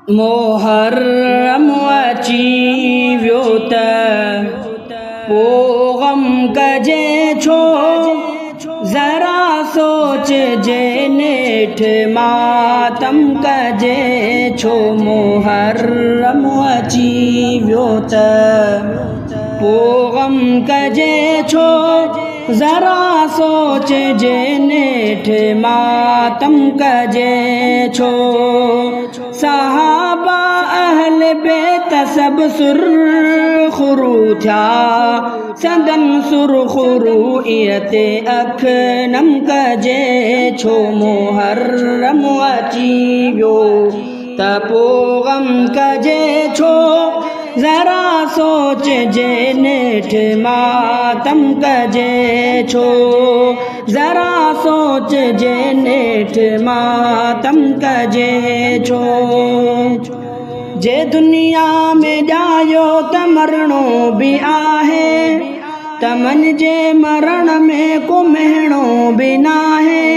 मुहर्रम अची वियो त पोइ ग़म कजे छो, ज़रा सोचजे नेठ मातम कजे छो। मुहर्रम अची वियो त पोइ ग़म कजे छो, ज़रा सोचजे नेठ मातम कजे छो। सहाबा अहल बेत सब सुरख़ुरू थिया, संदन सुरख़ुरू इयते अख नम कजे छो। मुहर्रम अची वियो त पोइ ग़म कजे छो, ज़रा सोचजे नेठ मातम कजे छो। ज़रा सोचजे नेठ मातम कजे छो। जे दुनिया में ॼायो त मरणो बि आहे, त मन जे मरण में को महणो बि नाहे।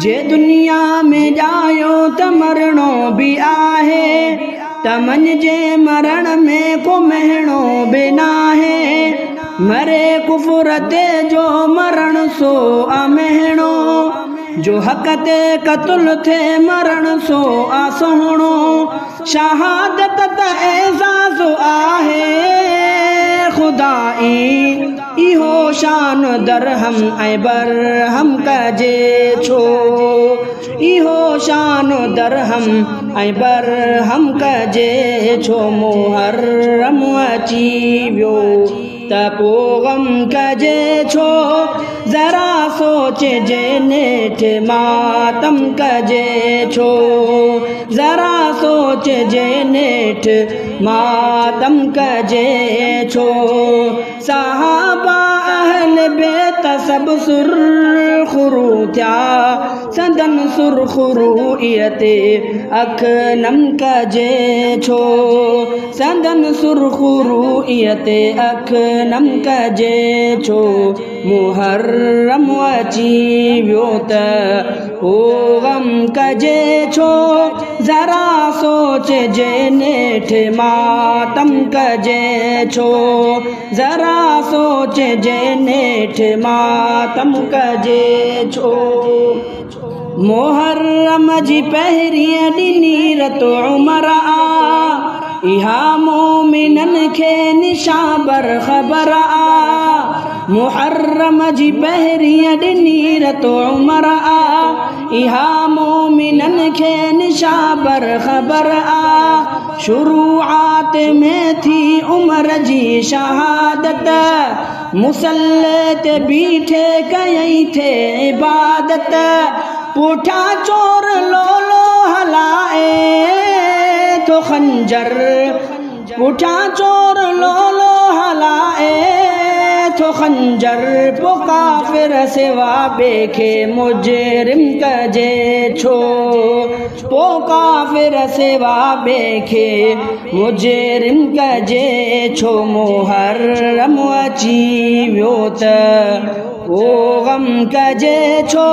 जे दुनिया में ॼायो त मरणो बि आहे, त मन जे मरण में को महणो बि नाहे। मरे कुफर ते जो मरण सो अमहणो, जो हक़ ते क़त्ल थे मरण सो आसोहणो। शहादत त एज़ाज़ आहे खुदाई, इहो शान दरहम ऐं बरहम कजे छो। इहो शान दरहम ऐं बरहम कजे छो। मुहर्रम अची वियो त पोइ ग़म कजे छो, ज़रा सोचजे नेठ मातम कजे छो। ज़रा सोचजे नेठ मातम कजे छो। सहाबा अहल बेत सब सुरख़ुरू थिया, संदन सुरख़ुरू इयते अख नम कजे छो। संदन सुरख़ुरू इयते अख नम कजे छो। मुहर्रम अची वियो त पोइ ग़म कजे छो, ज़रा सोचजे नेठ मातम कजे छो। ज़रा सोचजे नेठ मातम कजे छो। मुहर्रम जी पहिरीं ॾिनी रत उमर आ, इहा मोमिनन खे निशा बरख़बर आ। मुहर्रम जी पहिरीं ॾिनी रत उमर आ, इहा मोमिनन खे निशा बरख़बर आ। शुरूआत में थी उमर जी शहादत, मुसल्ले ते बीठे कयई थे इबादत। पुठा चोर लोलो हलाए तो खंजर, पुठा चोर लोलो हलाए तो खंजर। पो काफ़िर सिवा ॿिए खे मुजरिम कजे छो। पो काफ़िर सिवा ॿिए खे मुजरिम कजे छो। मुहर्रम अची वियो त पोइ ग़म कजे छो,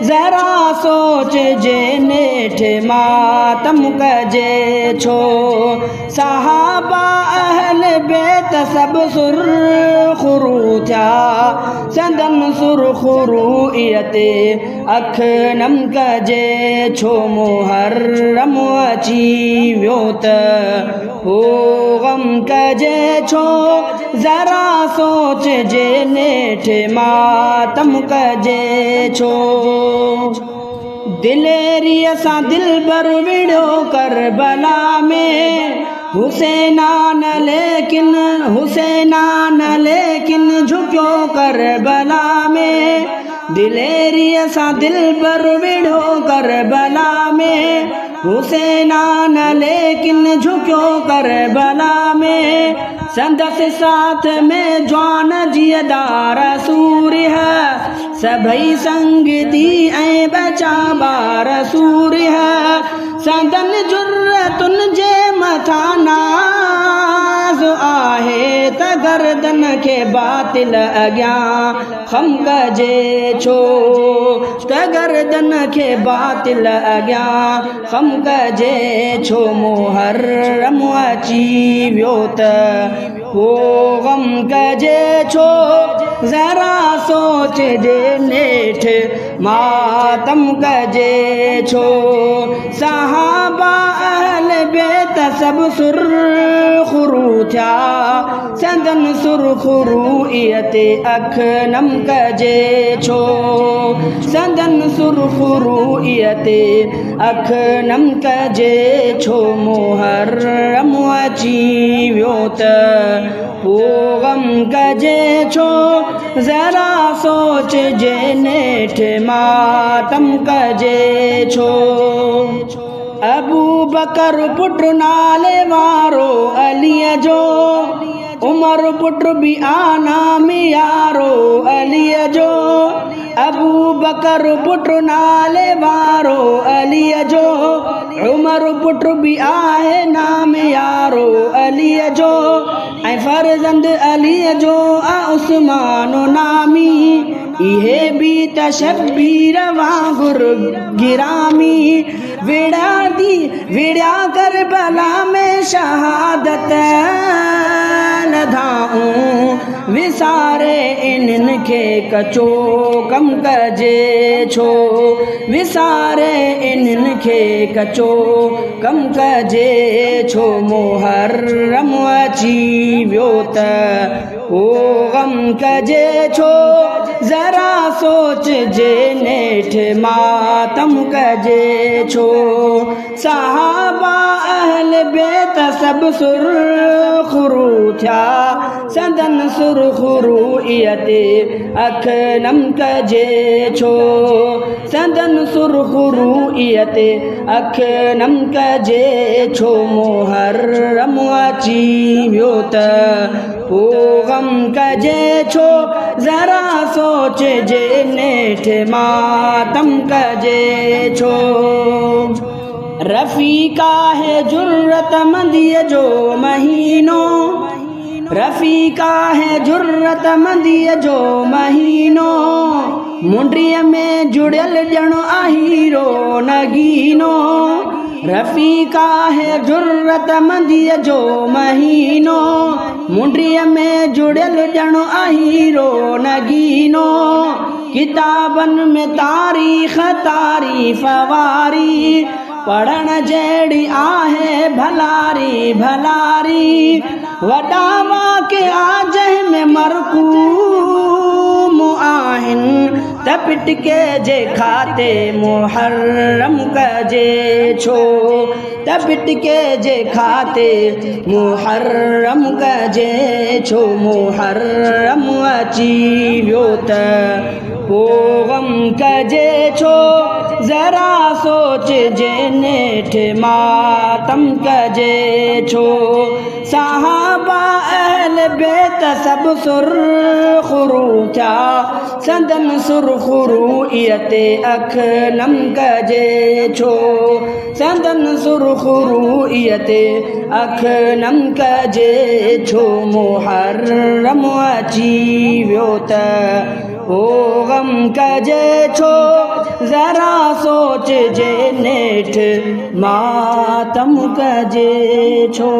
ज़रा सोचजे नेठ मातम कजे छो। सहाबा अहल बेत सब सुरख़ुरू थिया, संदन सुरख़ुरू इयते अख नम कजे छो। मुहर्रम अची वियो त पोइ ग़म कजे छो, ज़रा सोचजे नेठ मातम कजे छो। दिलेरीअ सां दिलबर विड़ो करबला में, हुसैना न लेकिन हुसैना न लेकिन झुकियो करबला में। दिलेरीअ सां दिलबर विड़ो करबला में, हुसैना न लेकिन झुकियो करबला में। संदसि साथ में जवान जी अदार सूर है, सभई संगती ऐं बचा ॿार सूर है। संदन जुर्रतुन जे मथां नाज़ आहे त गर्दन के बातिल अॻियां खम कजे छो, त गर्दन के बातिल अॻियां खम कजे छो। मुहर्रम अची वियो त पोइ गम कजे छो, ज़रा सोचजे नेठ मातम कजे छो। सहाबा अहल बेत सब सुरख़ुरू थिया, संदन सुरख़ुरूइयते अख नम कजे छो, संदन सुरख़ुरूइयते अख नम कजे छो। मुहर्रम अची वियो त पोइ गम कजे छो, ज़रा सोचजे नेठ मातम कजे छो। अबू बकर पुट नाले वारो अलीअ जो, उमर पुट बि आना में यारो अलीअ जो। अबू बकर पुट नाले वारो अलीअ जो, उमर पुट बि आहे नाम यारो अलीअ जो। ऐं फर्ज़ंद अलीअ जो उस्मान नामी, इहे बि त शब्बीर वांगुर गिरामी। विड़िया करबला में शहादत लधाऊं, विसारे इन्हनि खे कचो कम कजे छो, विसारे इन्हनि खे कचो कम कजे छो। मुहर्रम अची वियो त पोइ गम कजे छो, ज़रा सोचजे नेठ मातम कजे छो। सहाबा अहल बेत सब सुरख़ुरू थिया, संदन सुरख़ुरूइयते अख नम कजे छो, संदन सुरख़ुरूइयते अख नम कजे छो। मुहर्रम अची वियो त पोइ गम कजे छो, ज़रा सोचजे नेठ मातम कजे छो। रफ़ीका है जुर्रत मंदीअ जो महीनो, रफ़ीका है जुर्रत मंदीअ जो महीनो। मुंडीअ में जुड़ियल ॼण हीरो नगीनो, रफ़ीका है जुर्रत मंदीअ जो महीनो। मुंडीअ में जुड़ियल ॼण हीरो नगीनो। किताबनि में तारीख़ तारीफ़ वारी, पढ़ण जहिड़ी आहे भलारी भलारी। वॾा वाक़िआ जंहिंमें मरकूम आहिनि, त पिटके जे खाते मुहर्रम कजे छो, त पिटके जे खाते मुहर्रम कजे छो। मुहर्रम अची वियो त पोइ गम कजे छो, ज़रा सोचजे नेठ मातम कजे छो। सहाबा अहल बेत सब सुरख़ुरू थिया, संदन सुरख़ुरूइयते अख नम कजे छो, संदन सुरख़ुरूइयते अख नम कजे छो। मुहर्रम अची वियो त पोइ गम कजे छो, ज़रा सोचजे नेठ मातम कजे छो।